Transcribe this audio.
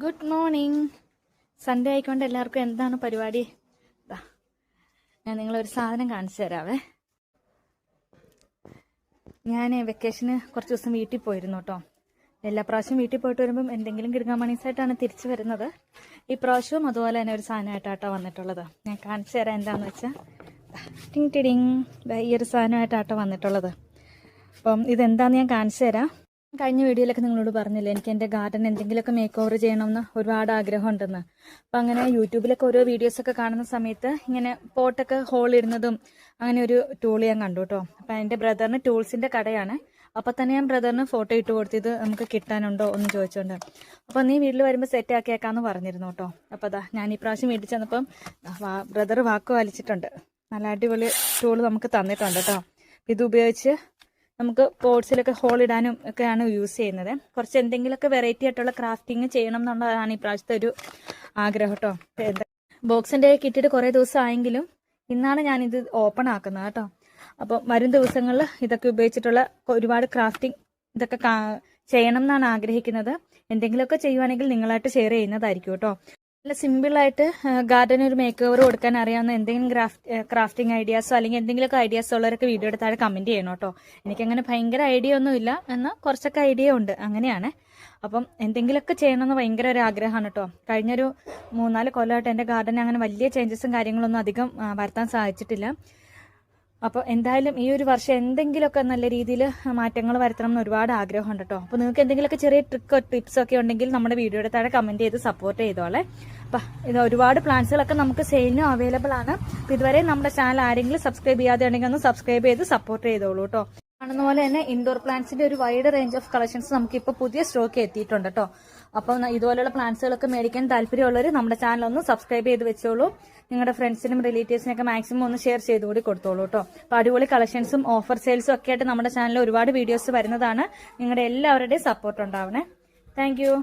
Good morning. Sunday ആയിക്കൊണ്ട് എല്ലാവർക്കും എന്താണ് പരിപാടി? ഞാൻ നിങ്ങളൊരു സാധനം കാണിച്ചു തരാവേ. ഞാൻ വെക്കേഷന് കുറച്ച് ദിവസം വീട്ടിൽ പോയിരുന്നു കേട്ടോ. എല്ലാ പ്രാവശ്യവും വീട്ടിൽ പോയിട്ട് വരുമ്പം എന്തെങ്കിലും കിടുങ്ങാമണീസായിട്ടാണ് തിരിച്ചു വരുന്നത്. ഈ പ്രാവശ്യവും അതുപോലെ തന്നെ ഒരു സാധനമായിട്ടാട്ടോ വന്നിട്ടുള്ളത്. ഞാൻ കാണിച്ചു തരാം എന്താണെന്ന് വെച്ചാൽ. ടിങ് ടിടിങ്, ഈ ഒരു സാധനമായിട്ടാട്ടോ വന്നിട്ടുള്ളത്. അപ്പം ഇതെന്താണെന്ന് ഞാൻ കാണിച്ചു തരാം. കഴിഞ്ഞ വീഡിയോയിലൊക്കെ നിങ്ങളോട് പറഞ്ഞില്ലേ, എനിക്ക് എൻ്റെ ഗാർഡൻ എന്തെങ്കിലുമൊക്കെ മേക്ക് ഓവർ ചെയ്യണമെന്ന് ഒരുപാട് ആഗ്രഹം ഉണ്ടെന്ന്. അപ്പം അങ്ങനെ യൂട്യൂബിലൊക്കെ ഓരോ വീഡിയോസൊക്കെ കാണുന്ന സമയത്ത് ഇങ്ങനെ പോട്ടൊക്കെ ഹോളിടുന്നതും അങ്ങനെ ഒരു ടൂൾ ഞാൻ കണ്ടു കേട്ടോ. അപ്പം എൻ്റെ ബ്രദറിന് ടൂൾസിൻ്റെ കടയാണ്. അപ്പം തന്നെ ഞാൻ ബ്രദറിന് ഫോട്ടോ ഇട്ട് കൊടുത്തത് നമുക്ക് കിട്ടാനുണ്ടോ എന്ന് ചോദിച്ചുകൊണ്ട്. അപ്പം നീ വീട്ടിൽ വരുമ്പോൾ സെറ്റ് ആക്കിയേക്കാന്ന് പറഞ്ഞിരുന്നു കേട്ടോ. അപ്പം അതാ ഞാൻ ഈ പ്രാവശ്യം വീട്ടിൽ ചെന്നപ്പം ബ്രദർ വാക്ക് വലിച്ചിട്ടുണ്ട്. നല്ല അടിപൊളി ടൂൾ നമുക്ക് തന്നിട്ടുണ്ട് കേട്ടോ. ഇത് ഉപയോഗിച്ച് നമുക്ക് പോട്ട്സിലൊക്കെ ഹോളിടാനും ഒക്കെയാണ് യൂസ് ചെയ്യുന്നത്. കുറച്ച് എന്തെങ്കിലുമൊക്കെ വെറൈറ്റി ആയിട്ടുള്ള ക്രാഫ്റ്റിങ് ചെയ്യണം എന്നുള്ളതാണ് ഈ പ്രാവശ്യത്തെ ഒരു ആഗ്രഹം കേട്ടോ. ബോക്സിൻ്റെ കിട്ടിയിട്ട് കുറേ ദിവസം ആയെങ്കിലും ഇന്നാണ് ഞാനിത് ഓപ്പൺ ആക്കുന്നത് കേട്ടോ. അപ്പം വരും ദിവസങ്ങളിൽ ഇതൊക്കെ ഉപയോഗിച്ചിട്ടുള്ള ഒരുപാട് ക്രാഫ്റ്റിംഗ് ഇതൊക്കെ ചെയ്യണം എന്നാണ് ആഗ്രഹിക്കുന്നത്. എന്തെങ്കിലുമൊക്കെ ചെയ്യുവാണെങ്കിൽ നിങ്ങളായിട്ട് ഷെയർ ചെയ്യുന്നതായിരിക്കും കേട്ടോ. നല്ല സിമ്പിളായിട്ട് ഗാർഡന് ഒരു മേക്ക് ഓവർ കൊടുക്കാൻ അറിയാവുന്ന എന്തെങ്കിലും ക്രാഫ്റ്റിംഗ് ഐഡിയാസോ അല്ലെങ്കിൽ എന്തെങ്കിലുമൊക്കെ ഐഡിയാസോ ഉള്ളവരൊക്കെ വീഡിയോ എടുത്താൽ കമൻറ്റ് ചെയ്യണം കേട്ടോ. എനിക്കങ്ങനെ ഭയങ്കര ഐഡിയ ഒന്നുമില്ല, എന്നാൽ കുറച്ചൊക്കെ ഐഡിയ ഉണ്ട്, അങ്ങനെയാണ്. അപ്പം എന്തെങ്കിലുമൊക്കെ ചെയ്യണമെന്ന് ഭയങ്കര ഒരു ആഗ്രഹമാണ് കേട്ടോ. കഴിഞ്ഞൊരു 3-4 കൊല്ലമായിട്ട് എൻ്റെ ഗാർഡൻ അങ്ങനെ വലിയ ചേഞ്ചസും കാര്യങ്ങളൊന്നും അധികം വരുത്താൻ സാധിച്ചിട്ടില്ല. അപ്പോൾ എന്തായാലും ഈ ഒരു വർഷം എന്തെങ്കിലുമൊക്കെ നല്ല രീതിയിൽ മാറ്റങ്ങൾ വരുത്തണം എന്ന് ഒരുപാട് ആഗ്രഹമുണ്ട് കേട്ടോ. അപ്പോൾ നിങ്ങൾക്ക് എന്തെങ്കിലുമൊക്കെ ചെറിയ ട്രിക്കോ ടിപ്സൊക്കെ ഉണ്ടെങ്കിൽ നമ്മുടെ വീഡിയോയുടെ താഴെ കമൻറ്റ് ചെയ്ത് സപ്പോർട്ട് ചെയ്തോളെ. അപ്പം ഇത് ഒരുപാട് പ്ലാന്റ്സുകളൊക്കെ നമുക്ക് സെയിലിനും അവൈലബിൾ ആണ്. അപ്പോൾ ഇതുവരെ നമ്മുടെ ചാനൽ ആരെങ്കിലും സബ്സ്ക്രൈബ് ചെയ്യാതെ ഉണ്ടെങ്കിൽ ഒന്ന് സബ്സ്ക്രൈബ് ചെയ്ത് സപ്പോർട്ട് ചെയ്തോളൂ കേട്ടോ. കാണുന്ന പോലെ തന്നെ ഇൻഡോർ പ്ലാന്റ്സിന്റെ ഒരു വൈഡ് റേഞ്ച് ഓഫ് കളക്ഷൻസ് നമുക്കിപ്പോൾ പുതിയ സ്റ്റോക്ക് എത്തിയിട്ടുണ്ട് കേട്ടോ. അപ്പം ഇതുപോലെയുള്ള പ്ലാന്റ്സുകളൊക്കെ മേടിക്കാൻ താല്പര്യമുള്ളവർ നമ്മുടെ ചാനൽ ഒന്ന് സബ്സ്ക്രൈബ് ചെയ്ത് വെച്ചോളൂ. നിങ്ങളുടെ ഫ്രണ്ട്സിനും റിലേറ്റീവ്സിനൊക്കെ മാക്സിമം ഒന്ന് ഷെയർ ചെയ്തുകൂടി കൊടുത്തോളൂ കേട്ടോ. അപ്പോൾ അടിപൊളി കളക്ഷൻസും ഓഫർ സെയിൽസും ഒക്കെ ആയിട്ട് നമ്മുടെ ചാനലിൽ ഒരുപാട് വീഡിയോസ് വരുന്നതാണ്. നിങ്ങളുടെ എല്ലാവരുടെയും സപ്പോർട്ട് ഉണ്ടാവണേ. താങ്ക്